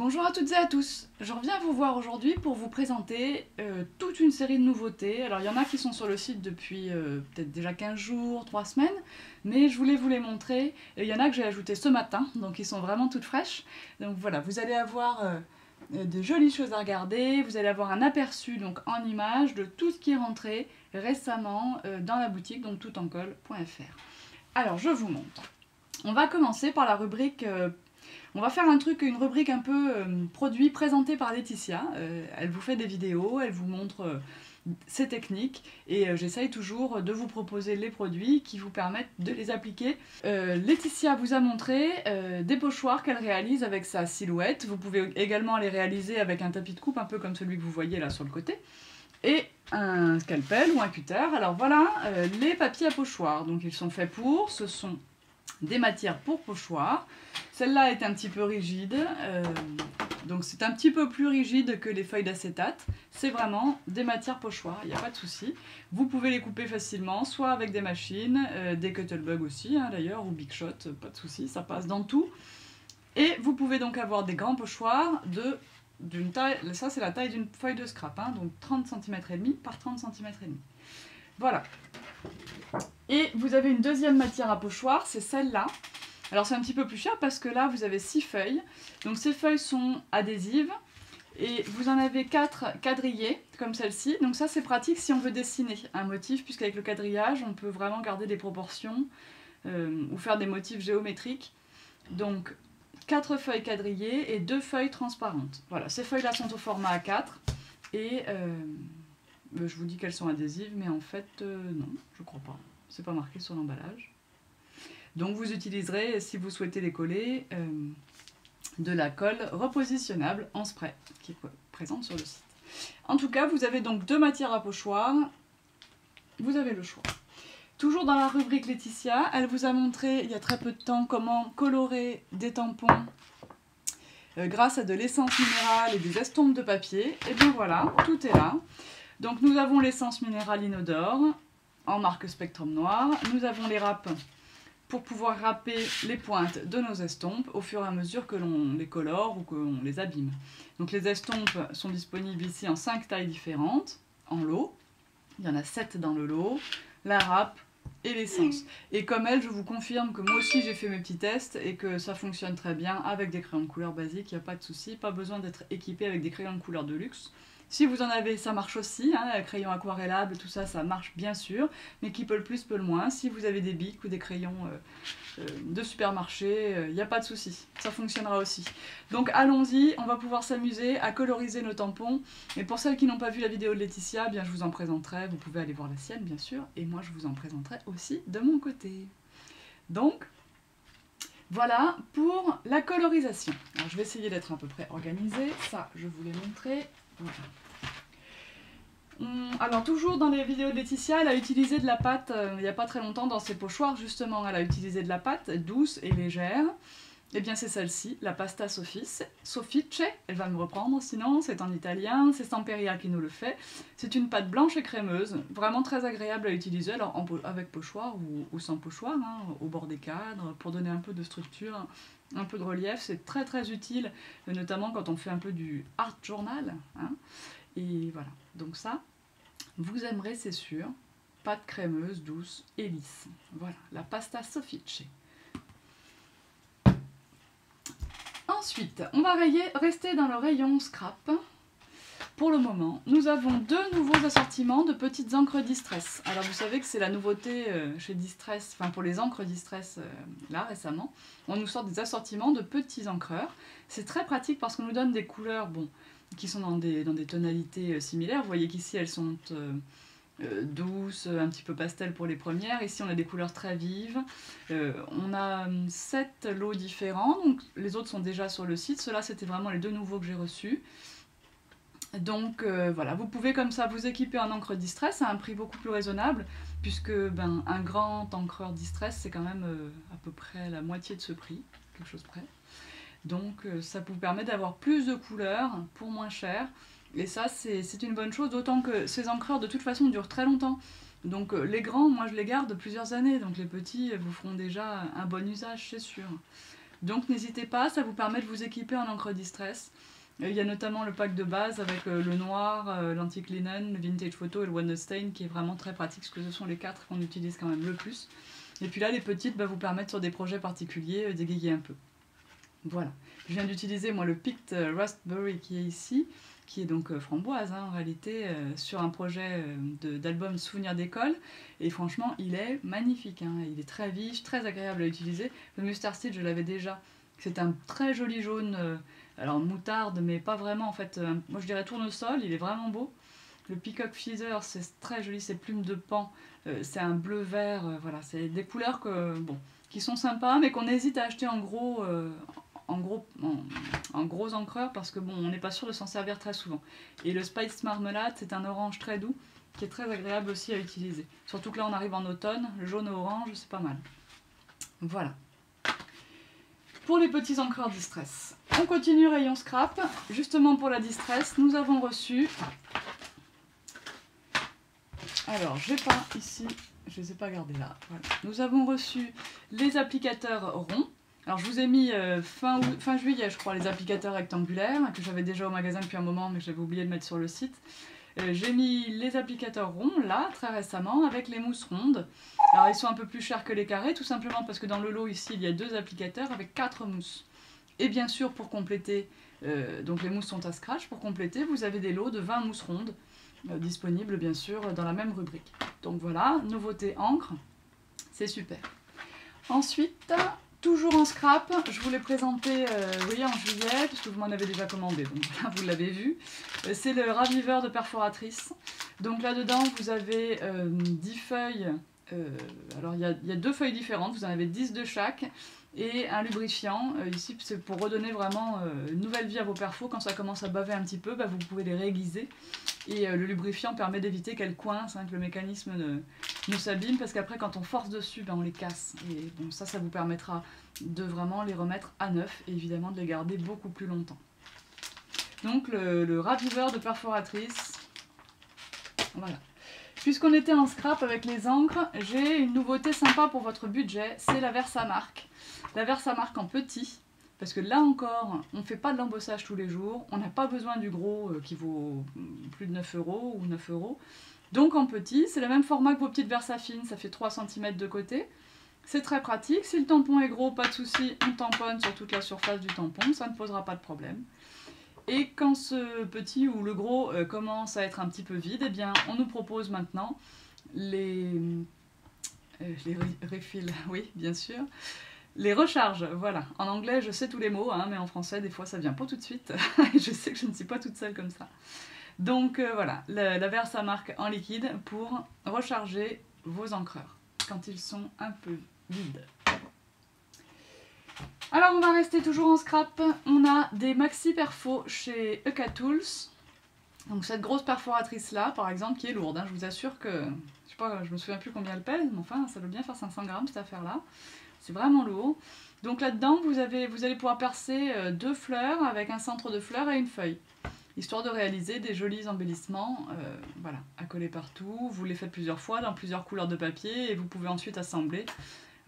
Bonjour à toutes et à tous, je reviens vous voir aujourd'hui pour vous présenter toute une série de nouveautés. Alors il y en a qui sont sur le site depuis peut-être déjà 15 jours, 3 semaines, mais je voulais vous les montrer. Et il y en a que j'ai ajouté ce matin, donc ils sont vraiment toutes fraîches. Donc voilà, vous allez avoir de jolies choses à regarder, vous allez avoir un aperçu donc en images de tout ce qui est rentré récemment dans la boutique, donc toutencol.fr. Alors je vous montre. On va commencer par la rubrique... on va faire une rubrique un peu produit présenté par Laetitia. Elle vous fait des vidéos, elle vous montre ses techniques et j'essaye toujours de vous proposer les produits qui vous permettent de les appliquer. Laetitia vous a montré des pochoirs qu'elle réalise avec sa silhouette. Vous pouvez également les réaliser avec un tapis de coupe, un peu comme celui que vous voyez là sur le côté. Et un scalpel ou un cutter. Alors voilà les papiers à pochoirs. Donc ils sont faits pour, ce sont des matières pour pochoir. Celle-là est un petit peu rigide, donc c'est un petit peu plus rigide que les feuilles d'acétate. C'est vraiment des matières pochoirs, il n'y a pas de souci. Vous pouvez les couper facilement, soit avec des machines, des Cuttlebug aussi d'ailleurs, ou Big Shot, pas de souci, ça passe dans tout. Et vous pouvez donc avoir des grands pochoirs d'une taille, ça c'est la taille d'une feuille de scrap, donc 30 cm et demi par 30 cm et demi. Voilà. Et vous avez une deuxième matière à pochoir, c'est celle-là. Alors c'est un petit peu plus cher parce que là vous avez 6 feuilles. Donc ces feuilles sont adhésives et vous en avez 4 quadrillées comme celle-ci. Donc ça c'est pratique si on veut dessiner un motif, puisqu'avec le quadrillage on peut vraiment garder des proportions ou faire des motifs géométriques. Donc 4 feuilles quadrillées et 2 feuilles transparentes. Voilà, ces feuilles-là sont au format A4 et je vous dis qu'elles sont adhésives, mais en fait non, je crois pas. C'est pas marqué sur l'emballage. Donc vous utiliserez, si vous souhaitez les coller, de la colle repositionnable en spray qui est présente sur le site. En tout cas, vous avez donc 2 matières à pochoir. Vous avez le choix. Toujours dans la rubrique Laetitia, elle vous a montré il y a très peu de temps comment colorer des tampons grâce à de l'essence minérale et des estompes de papier. Et bien voilà, tout est là. Donc nous avons l'essence minérale inodore en marque Spectrum Noir. Nous avons les râpes pour pouvoir râper les pointes de nos estompes au fur et à mesure que l'on les colore ou que l'on les abîme. Donc les estompes sont disponibles ici en 5 tailles différentes, en lot. Il y en a 7 dans le lot, la râpe et l'essence. Et comme elle, je vous confirme que moi aussi j'ai fait mes petits tests et que ça fonctionne très bien avec des crayons de couleur basiques, il n'y a pas de souci, pas besoin d'être équipé avec des crayons de couleur de luxe. Si vous en avez, ça marche aussi, crayons aquarellables, tout ça, ça marche bien sûr, mais qui peut le plus, peut le moins. Si vous avez des bics ou des crayons de supermarché, il n'y a pas de souci, ça fonctionnera aussi. Donc allons-y, on va pouvoir s'amuser à coloriser nos tampons. Et pour celles qui n'ont pas vu la vidéo de Laetitia, bien je vous en présenterai, vous pouvez aller voir la sienne bien sûr, et moi je vous en présenterai aussi de mon côté. Donc, voilà pour la colorisation. Alors je vais essayer d'être à peu près organisée, ça je vous l'ai montré. Voilà. Alors toujours dans les vidéos de Laetitia, elle a utilisé de la pâte il n'y a pas très longtemps dans ses pochoirs justement, elle a utilisé de la pâte douce et légère. Et bien c'est celle-ci, la pasta soffice, elle va me reprendre sinon, c'est en italien, c'est Samperia qui nous le fait. C'est une pâte blanche et crémeuse, vraiment très agréable à utiliser, alors avec pochoir ou sans pochoir, au bord des cadres, pour donner un peu de structure, un peu de relief, c'est très très utile, notamment quand on fait un peu du art journal. Et voilà, donc ça, vous aimerez c'est sûr, pâte crémeuse, douce et lisse. Voilà, la pasta soffice. Ensuite, on va rester dans le rayon scrap. Pour le moment, nous avons 2 nouveaux assortiments de petites encres Distress. Alors vous savez que c'est la nouveauté chez Distress, enfin pour les encres Distress là récemment, on nous sort des assortiments de petits encreurs. C'est très pratique parce qu'on nous donne des couleurs qui sont dans des tonalités similaires. Vous voyez qu'ici elles sont douces, un petit peu pastel pour les premières. Ici on a des couleurs très vives. On a 7 lots différents, donc les autres sont déjà sur le site. Ceux-là c'était vraiment les 2 nouveaux que j'ai reçus. Donc voilà, vous pouvez comme ça vous équiper en encre Distress à un prix beaucoup plus raisonnable, puisque un grand encreur Distress c'est quand même à peu près la moitié de ce prix, quelque chose près. Donc ça vous permet d'avoir plus de couleurs pour moins cher, et ça c'est une bonne chose, d'autant que ces encreurs de toute façon durent très longtemps. Donc les grands, moi je les garde plusieurs années, donc les petits vous feront déjà un bon usage, c'est sûr. Donc n'hésitez pas, ça vous permet de vous équiper en encre distress. Il y a notamment le pack de base avec le noir, l'antique linen, le vintage photo et le one stain qui est vraiment très pratique parce que ce sont les 4 qu'on utilise quand même le plus. Et puis là les petites vous permettent sur des projets particuliers d'égayer un peu. Voilà, je viens d'utiliser moi le Picked Raspberry qui est ici, qui est donc framboise en réalité, sur un projet d'album souvenir d'école. Et franchement il est magnifique, il est très vif, très agréable à utiliser. Le Mustard Seed je l'avais déjà, c'est un très joli jaune, alors moutarde mais pas vraiment en fait, moi je dirais tournesol, il est vraiment beau. Le Peacock Feather c'est très joli, ces plumes de pan, c'est un bleu vert, voilà, c'est des couleurs qui sont sympas mais qu'on hésite à acheter en gros encreur parce que on n'est pas sûr de s'en servir très souvent. Et le Spice Marmelade, c'est un orange très doux qui est très agréable aussi à utiliser. Surtout que là on arrive en automne, le jaune et orange c'est pas mal. Voilà. Pour les petits encreurs distress. On continue rayon scrap. Justement pour la distress, nous avons reçu... Alors j'ai pas ici, je les ai pas gardés là. Voilà. Nous avons reçu les applicateurs ronds. Alors je vous ai mis fin juillet je crois les applicateurs rectangulaires que j'avais déjà au magasin depuis un moment mais que j'avais oublié de mettre sur le site. J'ai mis les applicateurs ronds là très récemment avec les mousses rondes. Alors ils sont un peu plus chers que les carrés tout simplement parce que dans le lot ici il y a 2 applicateurs avec 4 mousses. Et bien sûr pour compléter, donc les mousses sont à scratch, pour compléter vous avez des lots de 20 mousses rondes disponibles bien sûr dans la même rubrique. Donc voilà, nouveauté encre, c'est super. Ensuite... toujours en scrap, je vous l'ai présenté oui, en juillet, parce que vous m'en avez déjà commandé, donc là vous l'avez vu. C'est le raviveur de perforatrice. Donc là-dedans vous avez 10 feuilles, alors il y a 2 feuilles différentes, vous en avez 10 de chaque, et un lubrifiant. Ici c'est pour redonner vraiment une nouvelle vie à vos perfos. Quand ça commence à baver un petit peu, vous pouvez les réaiguiser. Et le lubrifiant permet d'éviter qu'elles coincent, que le mécanisme ne s'abîme, parce qu'après quand on force dessus, on les casse. Et bon, ça vous permettra de vraiment les remettre à neuf et évidemment de les garder beaucoup plus longtemps. Donc le raviveur de perforatrice, voilà. Puisqu'on était en scrap avec les encres, j'ai une nouveauté sympa pour votre budget, c'est la Versamark. La Versamark en petit. Parce que là encore, on ne fait pas de l'embossage tous les jours, on n'a pas besoin du gros qui vaut plus de 9 € ou 9 €. Donc en petit, c'est le même format que vos petites Versafines, ça fait 3 cm de côté. C'est très pratique, si le tampon est gros, pas de souci, on tamponne sur toute la surface du tampon, ça ne posera pas de problème. Et quand ce petit ou le gros commence à être un petit peu vide, eh bien on nous propose maintenant les refills, oui bien sûr. Les recharges, voilà. En anglais, je sais tous les mots, mais en français, des fois, ça vient pas tout de suite. Je sais que je ne suis pas toute seule comme ça. Donc voilà, la Versamark en liquide pour recharger vos encreurs quand ils sont un peu vides. Alors, on va rester toujours en scrap. On a des maxi perfos chez EK Tools. Donc cette grosse perforatrice là, par exemple, qui est lourde. Je vous assure que, je sais pas, je me souviens plus combien elle pèse, mais enfin, ça doit bien faire 500 grammes cette affaire-là. C'est vraiment lourd. Donc là-dedans, vous allez pouvoir percer 2 fleurs avec un centre de fleurs et une feuille. Histoire de réaliser des jolis embellissements, voilà, à coller partout. Vous les faites plusieurs fois dans plusieurs couleurs de papier et vous pouvez ensuite assembler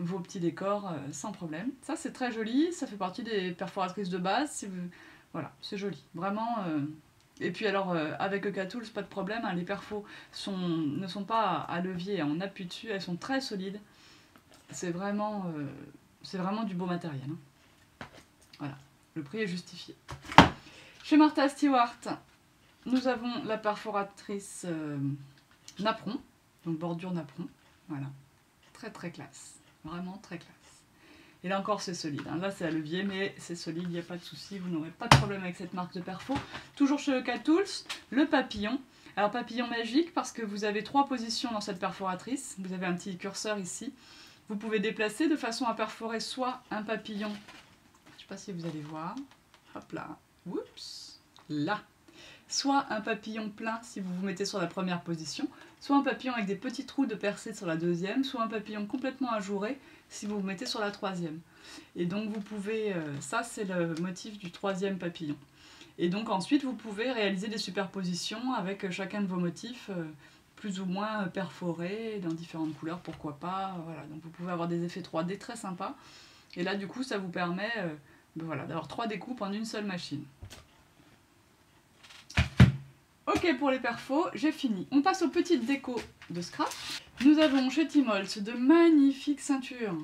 vos petits décors sans problème. Ça c'est très joli, ça fait partie des perforatrices de base. Si vous... Voilà, c'est joli, vraiment. Et puis alors avec EK Tools, pas de problème, les perfos ne sont pas à levier, on appuie dessus, elles sont très solides. C'est vraiment du beau matériel. Voilà, le prix est justifié. Chez Martha Stewart, nous avons la perforatrice napperon, donc bordure napperon. Voilà, très très classe, vraiment très classe. Et là encore c'est solide, là c'est à levier mais c'est solide, il n'y a pas de souci, vous n'aurez pas de problème avec cette marque de perfo. Toujours chez EK Tools, le papillon. Alors papillon magique parce que vous avez 3 positions dans cette perforatrice, vous avez un petit curseur ici. Vous pouvez déplacer de façon à perforer soit un papillon, je ne sais pas si vous allez voir, hop là, oups, là, soit un papillon plein si vous vous mettez sur la première position, soit un papillon avec des petits trous de percée sur la deuxième, soit un papillon complètement ajouré si vous vous mettez sur la troisième. Et donc vous pouvez, ça c'est le motif du 3e papillon. Et donc ensuite vous pouvez réaliser des superpositions avec chacun de vos motifs, plus ou moins perforés, dans différentes couleurs, pourquoi pas, voilà. Donc vous pouvez avoir des effets 3D très sympas. Et là du coup ça vous permet voilà, d'avoir 3 découpes en une seule machine. Ok pour les perfos, j'ai fini. On passe aux petites décos de scrap. Nous avons chez Tmolts de magnifiques ceintures.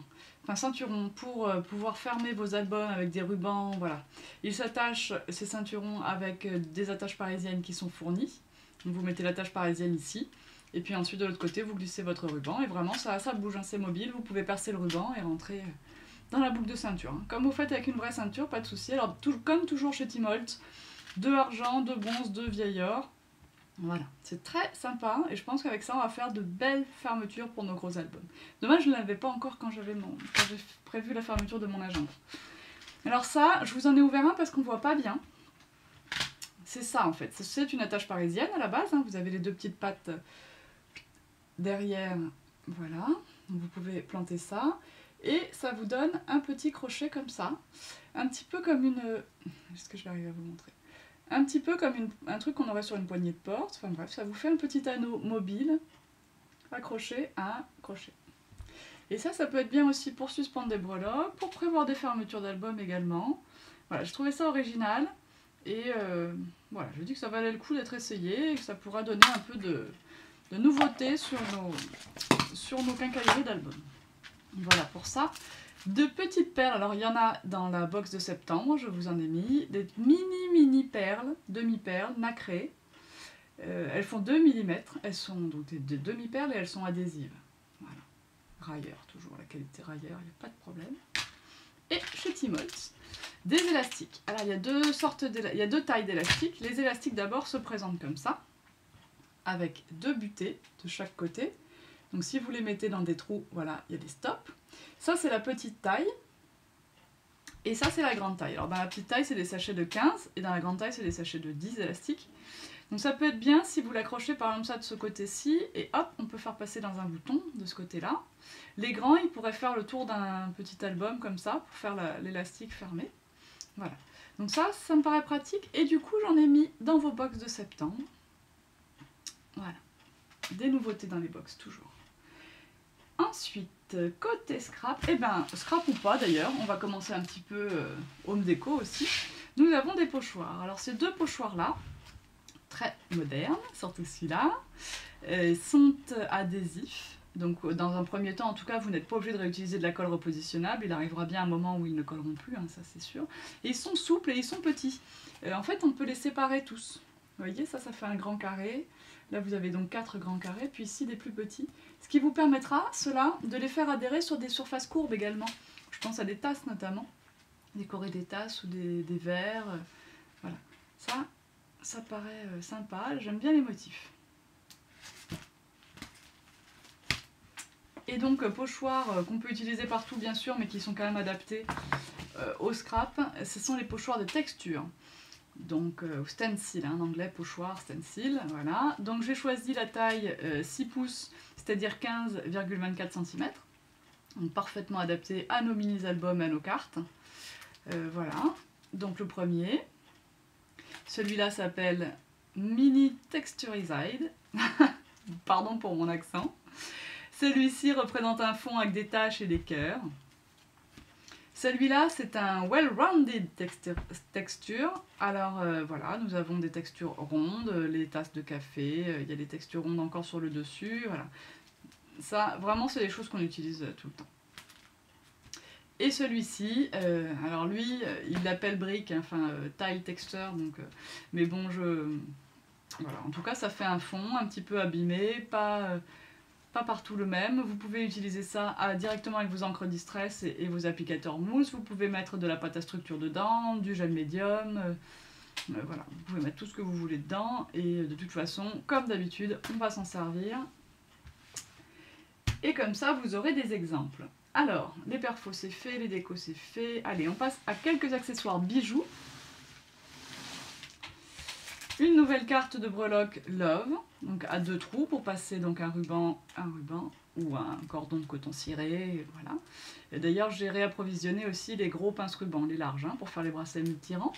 Enfin ceinturons pour pouvoir fermer vos albums avec des rubans, voilà. Ils s'attachent, ces ceinturons, avec des attaches parisiennes qui sont fournies. Donc vous mettez l'attache parisienne ici, et puis ensuite de l'autre côté vous glissez votre ruban, et vraiment ça bouge, hein, c'est mobile, vous pouvez percer le ruban et rentrer dans la boucle de ceinture. Hein. Comme vous faites avec une vraie ceinture, pas de souci. Alors comme toujours chez Tmolts, 2 argent, 2 bronze, 2 vieil or. Voilà, c'est très sympa et je pense qu'avec ça on va faire de belles fermetures pour nos gros albums. Dommage je ne l'avais pas encore quand j'ai prévu la fermeture de mon agenda. Alors ça, je vous en ai ouvert un parce qu'on ne voit pas bien. C'est ça en fait, c'est une attache parisienne à la base, hein. Vous avez les 2 petites pattes derrière, voilà. Donc vous pouvez planter ça et ça vous donne un petit crochet comme ça. Un petit peu comme une... Est-ce que je vais arriver à vous montrer ? Un petit peu comme un truc qu'on aurait sur une poignée de porte. Enfin bref, ça vous fait un petit anneau mobile accroché à un crochet. Et ça peut être bien aussi pour suspendre des breloques, pour prévoir des fermetures d'albums également. Voilà, je trouvais ça original. Et voilà, je dis que ça valait le coup d'être essayé et que ça pourra donner un peu de nouveauté sur nos quincailleries d'albums. Voilà pour ça. De petites perles, alors il y en a dans la box de septembre, je vous en ai mis, des mini perles, demi-perles, nacrées. Elles font 2 mm, elles sont donc des demi-perles et elles sont adhésives. Voilà. Railleur, toujours la qualité railleur, il n'y a pas de problème. Et chez Tmolts, des élastiques. Alors il y a deux tailles d'élastiques. Les élastiques d'abord se présentent comme ça, avec 2 butées de chaque côté. Donc si vous les mettez dans des trous, voilà, il y a des stops. Ça c'est la petite taille, et ça c'est la grande taille. Alors dans la petite taille c'est des sachets de 15, et dans la grande taille c'est des sachets de 10 élastiques. Donc ça peut être bien si vous l'accrochez par exemple ça de ce côté-ci, et hop, on peut faire passer dans un bouton de ce côté-là. Les grands, ils pourraient faire le tour d'un petit album comme ça, pour faire l'élastique fermé. Voilà. Donc ça me paraît pratique, et du coup j'en ai mis dans vos box de septembre. Voilà. Des nouveautés dans les box toujours. Ensuite, côté scrap, scrap ou pas d'ailleurs, on va commencer un petit peu home déco aussi. Nous avons des pochoirs. Alors ces 2 pochoirs là, très modernes, surtout celui-là, sont adhésifs. Donc dans un premier temps, en tout cas, vous n'êtes pas obligé de réutiliser de la colle repositionnable. Il arrivera bien un moment où ils ne colleront plus, hein, ça c'est sûr. Et ils sont souples et ils sont petits. En fait, on peut les séparer tous. Vous voyez, ça fait un grand carré. Là, vous avez donc 4 grands carrés, puis ici des plus petits. Ce qui vous permettra, cela, de les faire adhérer sur des surfaces courbes également. Je pense à des tasses notamment. Décorer des tasses ou des verres. Voilà. Ça paraît sympa. J'aime bien les motifs. Et donc, pochoirs qu'on peut utiliser partout, bien sûr, mais qui sont quand même adaptés au scrap. Ce sont les pochoirs de texture. Donc stencil, en anglais pochoir, stencil, voilà. Donc j'ai choisi la taille 6 pouces, c'est-à-dire 15,24 cm. Donc parfaitement adapté à nos mini-albums et à nos cartes. Voilà, donc le premier. Celui-là s'appelle Mini Texturized. Pardon pour mon accent. Celui-ci représente un fond avec des taches et des cœurs. Celui-là, c'est un well-rounded texture. Alors voilà, nous avons des textures rondes, les tasses de café, il y a des textures rondes encore sur le dessus, voilà. Ça, vraiment, c'est des choses qu'on utilise tout le temps. Et celui-ci, alors lui, il l'appelle brick, hein, enfin tile texture, donc, mais bon, voilà, en tout cas, ça fait un fond un petit peu abîmé, pas partout le même. Vous pouvez utiliser ça directement avec vos encres distress et vos applicateurs mousse. Vous pouvez mettre de la pâte à structure dedans, du gel médium. Voilà, vous pouvez mettre tout ce que vous voulez dedans. Et de toute façon, comme d'habitude, on va s'en servir. Et comme ça, vous aurez des exemples. Alors, les perfos c'est fait, les décos c'est fait. Allez, on passe à quelques accessoires bijoux. Une nouvelle carte de breloque Love, donc à 2 trous pour passer donc un ruban ou un cordon de coton ciré, voilà. Et d'ailleurs j'ai réapprovisionné aussi les gros pince-rubans, les larges, hein, pour faire les bracelets multirants.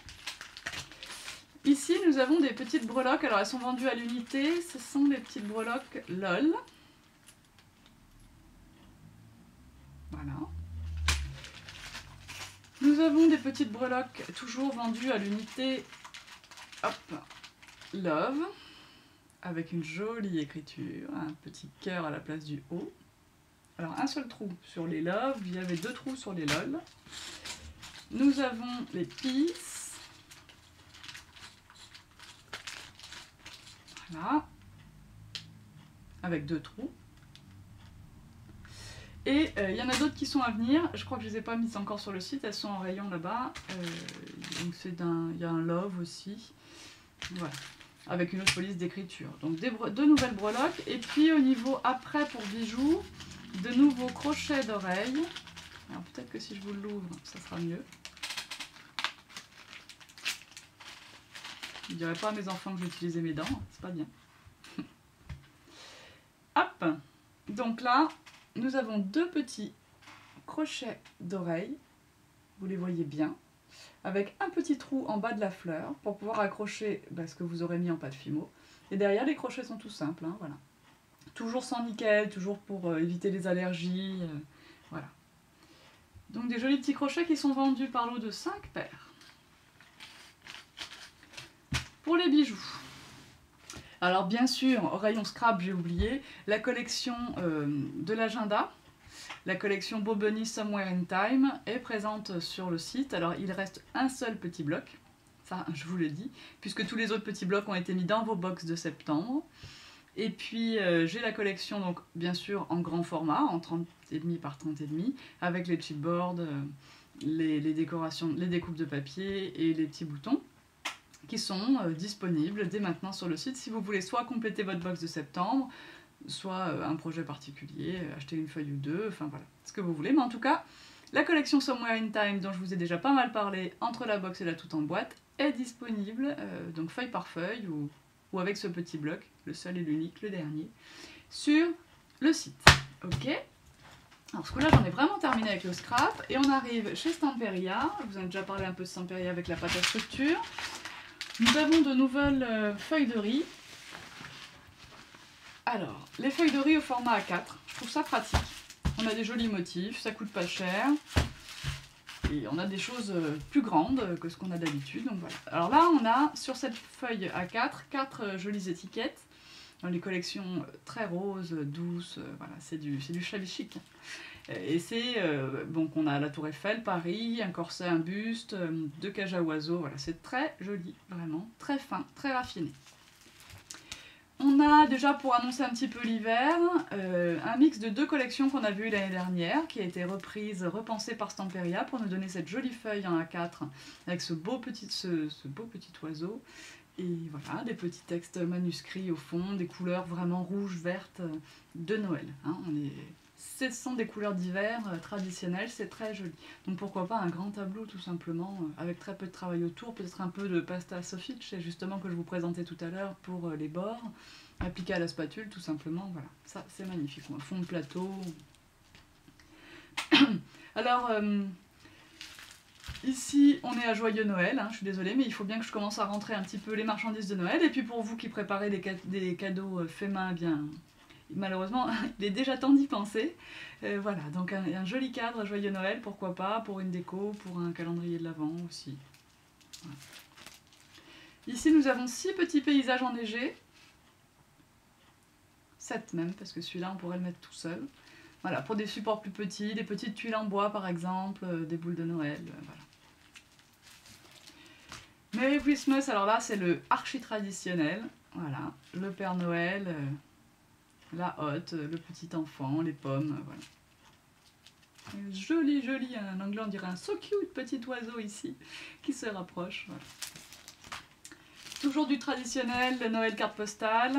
Ici nous avons des petites breloques, alors elles sont vendues à l'unité, ce sont des petites breloques LOL. Voilà. Nous avons des petites breloques toujours vendues à l'unité Love, avec une jolie écriture, un petit cœur à la place du O. Alors un seul trou sur les Love, il y avait 2 trous sur les LOL. Nous avons les Peace. Voilà. Avec 2 trous. Et il y en a d'autres qui sont à venir. Je crois que je ne les ai pas mises encore sur le site. Elles sont en rayon là-bas. Donc il y a un Love aussi. Voilà. Avec une autre police d'écriture. Donc 2 nouvelles breloques. Et puis au niveau après pour bijoux, de nouveaux crochets d'oreilles. Alors peut-être que si je vous l'ouvre, ça sera mieux. Je ne dirais pas à mes enfants que j'utilisais mes dents. C'est pas bien. Hop. Donc là, nous avons 2 petits crochets d'oreilles, vous les voyez bien, avec un petit trou en bas de la fleur pour pouvoir accrocher ce que vous aurez mis en pâte Fimo. Et derrière, les crochets sont tout simples, hein, voilà. Toujours sans nickel, toujours pour éviter les allergies, voilà. Donc des jolis petits crochets qui sont vendus par lot de 5 paires. Pour les bijoux. Alors bien sûr, au rayon scrap, j'ai oublié, la collection de l'agenda, la collection Beau Bunny Somewhere in Time est présente sur le site. Alors il reste un seul petit bloc, ça je vous le dis, puisque tous les autres petits blocs ont été mis dans vos box de septembre. Et puis j'ai la collection, donc bien sûr en grand format, en 30,5 par 30,5, avec les chipboards, les décorations, les découpes de papier et les petits boutons, qui sont disponibles dès maintenant sur le site si vous voulez soit compléter votre box de septembre, soit un projet particulier, acheter une feuille ou 2, enfin voilà, ce que vous voulez. Mais en tout cas, la collection Somewhere in Time, dont je vous ai déjà pas mal parlé entre la box et la toute en boîte, est disponible, donc feuille par feuille, ou avec ce petit bloc, le seul et l'unique, le dernier, sur le site. Ok. Alors ce coup-là, j'en ai vraiment terminé avec le scrap, et on arrive chez Stamperia. Je vous en ai déjà parlé un peu de Stamperia avec la pâte à structure. Nous avons de nouvelles feuilles de riz. Alors, les feuilles de riz au format A4, je trouve ça pratique. On a des jolis motifs, ça coûte pas cher. Et on a des choses plus grandes que ce qu'on a d'habitude. Donc voilà. Alors là, on a sur cette feuille A4, 4 jolies étiquettes. Dans les collections très roses, douces, voilà, c'est du shabby chic. Et c'est, donc on a la Tour Eiffel, Paris, un corset, un buste, 2 cages à oiseaux, voilà, c'est très joli, vraiment, très fin, très raffiné. On a déjà, pour annoncer un petit peu l'hiver, un mix de 2 collections qu'on a vues l'année dernière, qui a été repensée par Stamperia pour nous donner cette jolie feuille en A4, avec ce beau petit oiseau. Et voilà, des petits textes manuscrits au fond, des couleurs vraiment rouges, vertes de Noël. Hein, ce sont des couleurs d'hiver traditionnelles, c'est très joli. Donc pourquoi pas un grand tableau tout simplement, avec très peu de travail autour, peut-être un peu de pasta soffice, justement que je vous présentais tout à l'heure pour les bords, appliqué à la spatule tout simplement, voilà. Ça c'est magnifique, un fond de plateau. Alors... ici, on est à Joyeux Noël, hein, je suis désolée, mais il faut bien que je commence à rentrer un petit peu les marchandises de Noël. Et puis pour vous qui préparez des cadeaux faits main, eh bien, malheureusement, il est déjà temps d'y penser. Voilà, donc un joli cadre à Joyeux Noël, pourquoi pas, pour une déco, pour un calendrier de l'Avent aussi. Voilà. Ici, nous avons 6 petits paysages enneigés. 7 même, parce que celui-là, on pourrait le mettre tout seul. Voilà, pour des supports plus petits, des petites tuiles en bois par exemple, des boules de Noël, voilà. Merry Christmas, alors là c'est le archi traditionnel, voilà, le Père Noël, la hotte, le petit enfant, les pommes, voilà. Joli, joli, en anglais on dirait un so cute petit oiseau ici, qui se rapproche, voilà. Toujours du traditionnel, le Noël carte postale,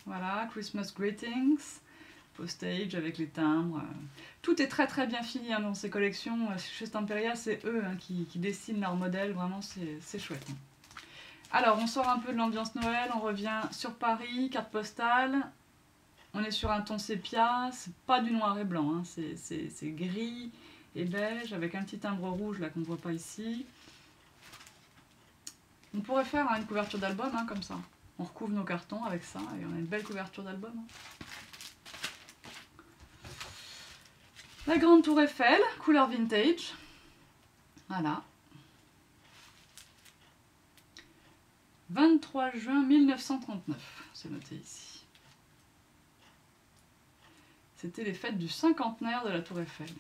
voilà, Christmas greetings, postage avec les timbres. Tout est très très bien fini hein, dans ces collections. Chez Stamperia, c'est eux hein, qui dessinent leurs modèles, vraiment c'est chouette. Hein. Alors, on sort un peu de l'ambiance Noël, on revient sur Paris, carte postale. On est sur un ton sépia, c'est pas du noir et blanc, hein, c'est gris et beige avec un petit timbre rouge là qu'on ne voit pas ici. On pourrait faire hein, une couverture d'album hein, comme ça. On recouvre nos cartons avec ça et on a une belle couverture d'album. Hein. La grande tour Eiffel, couleur vintage. Voilà. 23 juin 1939, c'est noté ici. C'était les fêtes du cinquantenaire de la Tour Eiffel.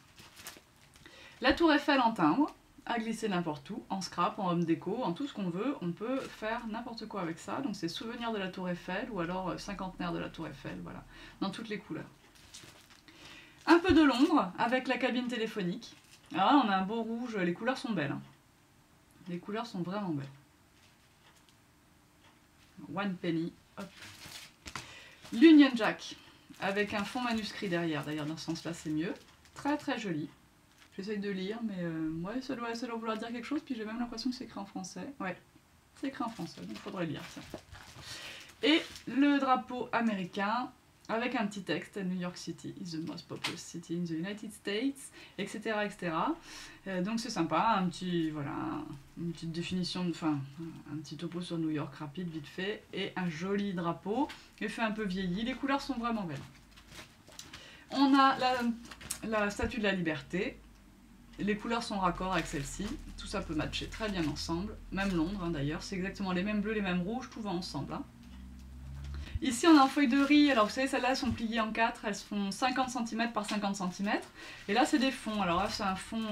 La Tour Eiffel en timbre, à glisser n'importe où, en scrap, en homme déco, en tout ce qu'on veut, on peut faire n'importe quoi avec ça. Donc c'est souvenir de la Tour Eiffel ou alors cinquantenaire de la Tour Eiffel, voilà, dans toutes les couleurs. Un peu de Londres avec la cabine téléphonique. Alors là, on a un beau rouge, les couleurs sont belles. Hein. Les couleurs sont vraiment belles. One penny, hop. L'Union Jack, avec un fond manuscrit derrière, d'ailleurs dans ce sens-là c'est mieux. Très très joli. J'essaye de lire, mais ouais, ça doit vouloir dire quelque chose, puis j'ai même l'impression que c'est écrit en français. Ouais, c'est écrit en français, donc il faudrait lire ça. Et le drapeau américain, avec un petit texte, New York City is the most populous city in the United States, etc. etc. Donc c'est sympa, un petit, voilà, une petite définition, enfin un petit topo sur New York rapide, vite fait, et un joli drapeau, effet un peu vieilli, les couleurs sont vraiment belles. On a la Statue de la Liberté, les couleurs sont raccord avec celle-ci, tout ça peut matcher très bien ensemble, même Londres hein, d'ailleurs, c'est exactement les mêmes bleus, les mêmes rouges, tout va ensemble. Hein. Ici on a en feuille de riz, alors vous savez celles-là sont pliées en 4, elles font 50 cm par 50 cm, et là c'est des fonds, alors là c'est un fond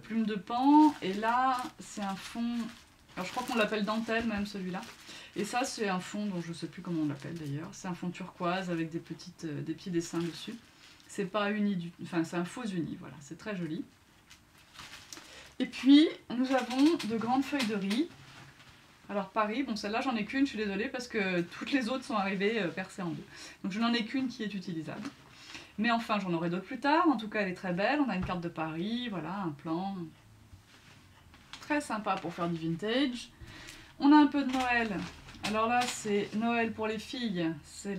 plume de pan, et là c'est un fond, alors je crois qu'on l'appelle dentelle même celui-là, et ça c'est un fond dont je ne sais plus comment on l'appelle d'ailleurs, c'est un fond turquoise avec des petits dessins dessus, c'est pas uni, enfin c'est un faux uni, voilà, c'est très joli. Et puis nous avons de grandes feuilles de riz. Alors Paris, bon celle-là j'en ai qu'une, je suis désolée parce que toutes les autres sont arrivées percées en deux. Donc je n'en ai qu'une qui est utilisable. Mais enfin j'en aurai d'autres plus tard, en tout cas elle est très belle, on a une carte de Paris, voilà, un plan très sympa pour faire du vintage. On a un peu de Noël, alors là c'est Noël pour les filles, c'est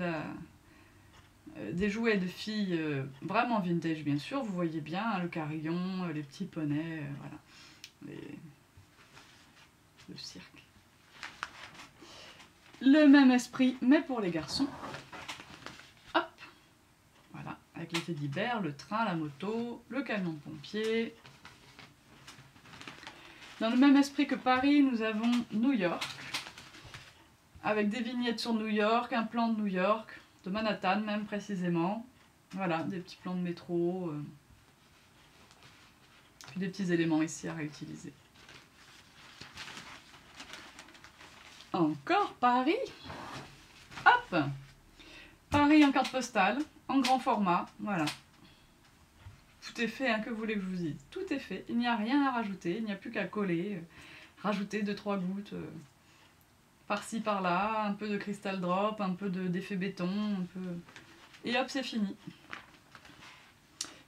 des jouets de filles vraiment vintage bien sûr, vous voyez bien, hein, le carillon, les petits poneys, voilà, le cirque. Le même esprit, mais pour les garçons. Hop, voilà, avec les faits divers, le train, la moto, le camion de pompier. Dans le même esprit que Paris, nous avons New York, avec des vignettes sur New York, un plan de New York, de Manhattan même précisément. Voilà, des petits plans de métro, puis des petits éléments ici à réutiliser. Encore Paris. Hop, Paris en carte postale, en grand format, voilà. Tout est fait, hein, que voulez que je vous dise. Tout est fait, il n'y a rien à rajouter, il n'y a plus qu'à coller, rajouter 2-3 gouttes par-ci par-là, un peu de cristal drop, un peu d'effet béton, un peu... et hop, c'est fini.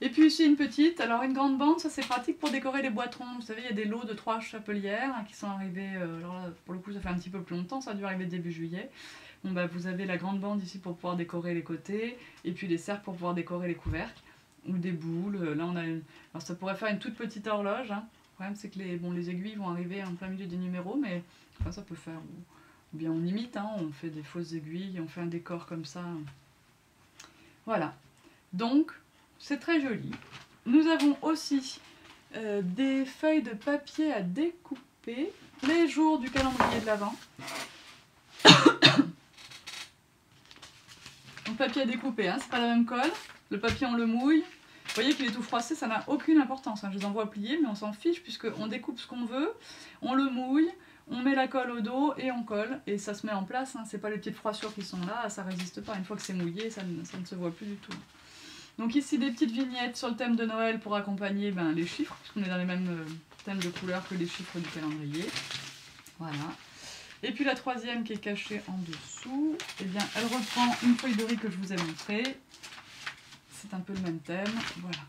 Et puis ici une petite, alors une grande bande, ça c'est pratique pour décorer les boîtrons. Vous savez, il y a des lots de 3 chapelières hein, qui sont arrivés, alors là, pour le coup ça fait un petit peu plus longtemps, ça a dû arriver début juillet. Bon bah vous avez la grande bande ici pour pouvoir décorer les côtés, et puis les cercles pour pouvoir décorer les couvercles, ou des boules. Là on a une... Alors ça pourrait faire une toute petite horloge, hein. Le problème c'est que les aiguilles vont arriver en plein milieu des numéros, mais enfin, ça peut faire... Ou bien on imite, hein, on fait des fausses aiguilles, on fait un décor comme ça. Voilà. Donc... c'est très joli. Nous avons aussi des feuilles de papier à découper, les jours du calendrier de l'Avent. Donc papier à découper, hein, c'est pas la même colle. Le papier on le mouille. Vous voyez qu'il est tout froissé, ça n'a aucune importance. Hein. Je les envoie plier, mais on s'en fiche puisqu'on découpe ce qu'on veut, on le mouille, on met la colle au dos et on colle. Et ça se met en place, hein. C'est pas les petites froissures qui sont là, ça résiste pas. Une fois que c'est mouillé, ça ne se voit plus du tout. Donc ici des petites vignettes sur le thème de Noël pour accompagner les chiffres, puisqu'on est dans les mêmes thèmes de couleurs que les chiffres du calendrier. Voilà. Et puis la troisième qui est cachée en dessous, eh bien elle reprend une feuille de riz que je vous ai montrée. C'est un peu le même thème, voilà.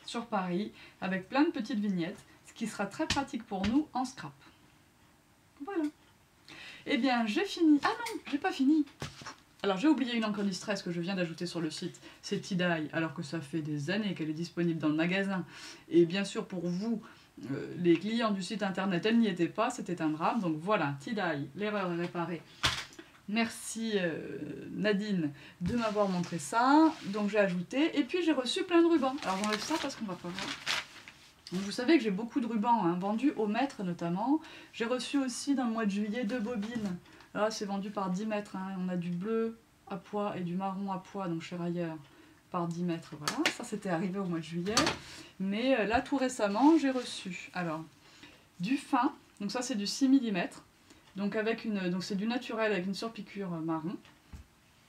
Sur Paris, avec plein de petites vignettes, ce qui sera très pratique pour nous en scrap. Voilà. Eh bien j'ai fini. Ah non, j'ai pas fini. Alors j'ai oublié une encre distress que je viens d'ajouter sur le site, c'est Tie-Dye, alors que ça fait des années qu'elle est disponible dans le magasin. Et bien sûr pour vous, les clients du site internet, elle n'y était pas, c'était un drame. Donc voilà, Tie-Dye, l'erreur est réparée. Merci Nadine de m'avoir montré ça. Donc j'ai ajouté, et puis j'ai reçu plein de rubans. Alors j'enlève ça parce qu'on va pas voir. Donc, vous savez que j'ai beaucoup de rubans, hein, vendus au mètre notamment. J'ai reçu aussi dans le mois de juillet 2 bobines. Là, c'est vendu par 10 mètres. Hein. On a du bleu à pois et du marron à pois, donc chez Rayer, par 10 mètres. Voilà, ça c'était arrivé au mois de juillet. Mais là, tout récemment, j'ai reçu alors du fin. Donc ça, c'est du 6 mm. Donc c'est du naturel avec une surpiqûre marron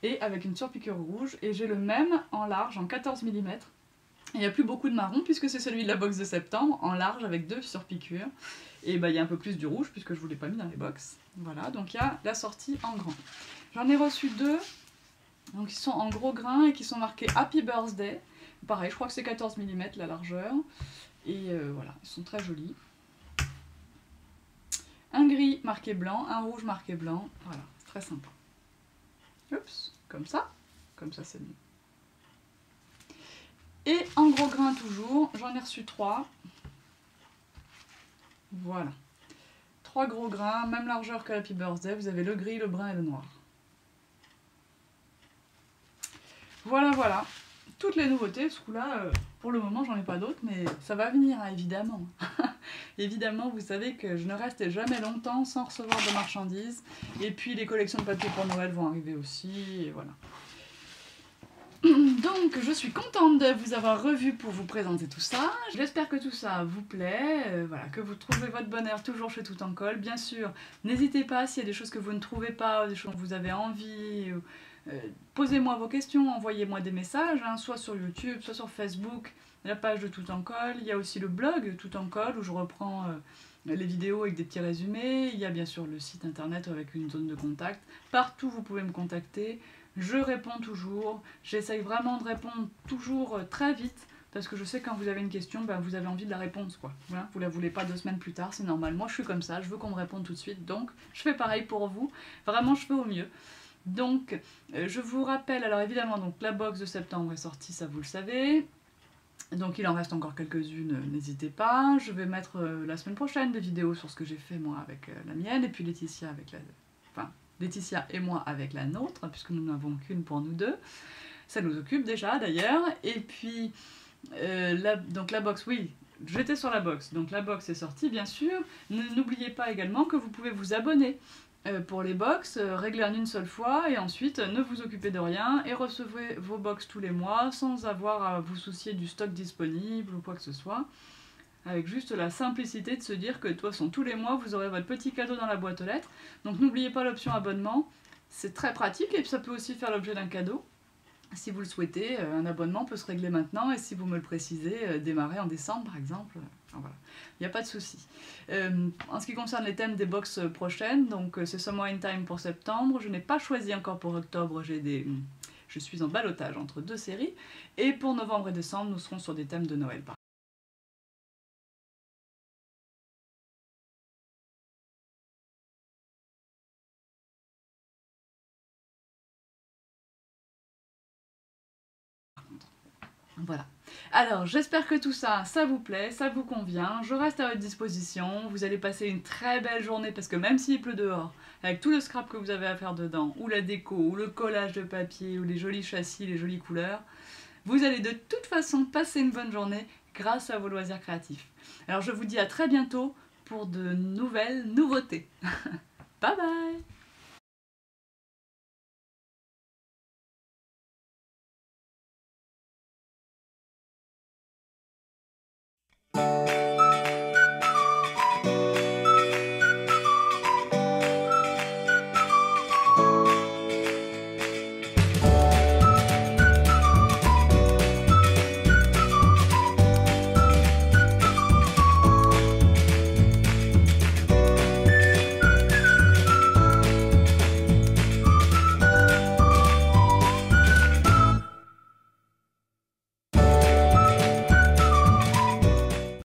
et avec une surpiqûre rouge. Et j'ai le même en large, en 14 mm. Il n'y a plus beaucoup de marron puisque c'est celui de la box de septembre, en large avec 2 surpiqûres. Et bah, il y a un peu plus du rouge puisque je ne vous l'ai pas mis dans les box. Voilà, donc il y a la sortie en grand. J'en ai reçu 2, donc ils sont en gros grains et qui sont marqués Happy Birthday. Pareil, je crois que c'est 14 mm la largeur. Et voilà, ils sont très jolis. Un gris marqué blanc, un rouge marqué blanc. Voilà, c'est très sympa. Oups, comme ça c'est mieux. Et en gros grain toujours, j'en ai reçu 3. Voilà. 3 gros grains, même largeur que Happy Birthday. Vous avez le gris, le brun et le noir. Voilà, voilà. Toutes les nouveautés, ce coup-là, pour le moment, j'en ai pas d'autres, mais ça va venir, hein, évidemment. Évidemment, vous savez que je ne reste jamais longtemps sans recevoir de marchandises. Et puis, les collections de papier pour Noël vont arriver aussi, et voilà. Donc, je suis contente de vous avoir revu pour vous présenter tout ça. J'espère que tout ça vous plaît, voilà, que vous trouvez votre bonheur toujours chez Tout en Colle. Bien sûr, n'hésitez pas s'il y a des choses que vous ne trouvez pas, des choses dont vous avez envie. Posez-moi vos questions, envoyez-moi des messages, hein, soit sur YouTube, soit sur Facebook, la page de Tout en Colle. Il y a aussi le blog Tout en Colle où je reprends les vidéos avec des petits résumés. Il y a bien sûr le site internet avec une zone de contact. Partout vous pouvez me contacter. Je réponds toujours, j'essaye vraiment de répondre toujours très vite, parce que je sais que quand vous avez une question, ben, vous avez envie de la réponse, quoi. Voilà, vous la voulez pas 2 semaines plus tard, c'est normal. Moi je suis comme ça, je veux qu'on me réponde tout de suite, donc je fais pareil pour vous. Vraiment, je fais au mieux. Donc, je vous rappelle, alors évidemment, donc, la box de septembre est sortie, ça vous le savez. Donc il en reste encore quelques-unes, n'hésitez pas. Je vais mettre la semaine prochaine des vidéos sur ce que j'ai fait moi avec la mienne, et puis Laetitia avec la... Enfin, Laetitia et moi avec la nôtre, puisque nous n'avons qu'une pour nous deux. Ça nous occupe déjà d'ailleurs. Et puis, donc la box, oui, j'étais sur la box. Donc la box est sortie, bien sûr. N'oubliez pas également que vous pouvez vous abonner pour les box, régler en une seule fois, et ensuite ne vous occupez de rien, et recevez vos box tous les mois, sans avoir à vous soucier du stock disponible ou quoi que ce soit. Avec juste la simplicité de se dire que de toute façon tous les mois vous aurez votre petit cadeau dans la boîte aux lettres. Donc n'oubliez pas l'option abonnement, c'est très pratique et puis ça peut aussi faire l'objet d'un cadeau. Si vous le souhaitez, un abonnement peut se régler maintenant et si vous me le précisez, démarrer en décembre par exemple. Enfin, voilà, il n'y a pas de souci. En ce qui concerne les thèmes des box prochaines, donc c'est Summer in Time pour septembre, je n'ai pas choisi encore pour octobre, je suis en ballottage entre 2 séries. Et pour novembre et décembre, nous serons sur des thèmes de Noël. Voilà. Alors, j'espère que tout ça, ça vous plaît, ça vous convient. Je reste à votre disposition. Vous allez passer une très belle journée parce que même s'il pleut dehors, avec tout le scrap que vous avez à faire dedans, ou la déco, ou le collage de papier, ou les jolis châssis, les jolies couleurs, vous allez de toute façon passer une bonne journée grâce à vos loisirs créatifs. Alors, je vous dis à très bientôt pour de nouvelles nouveautés. Bye bye!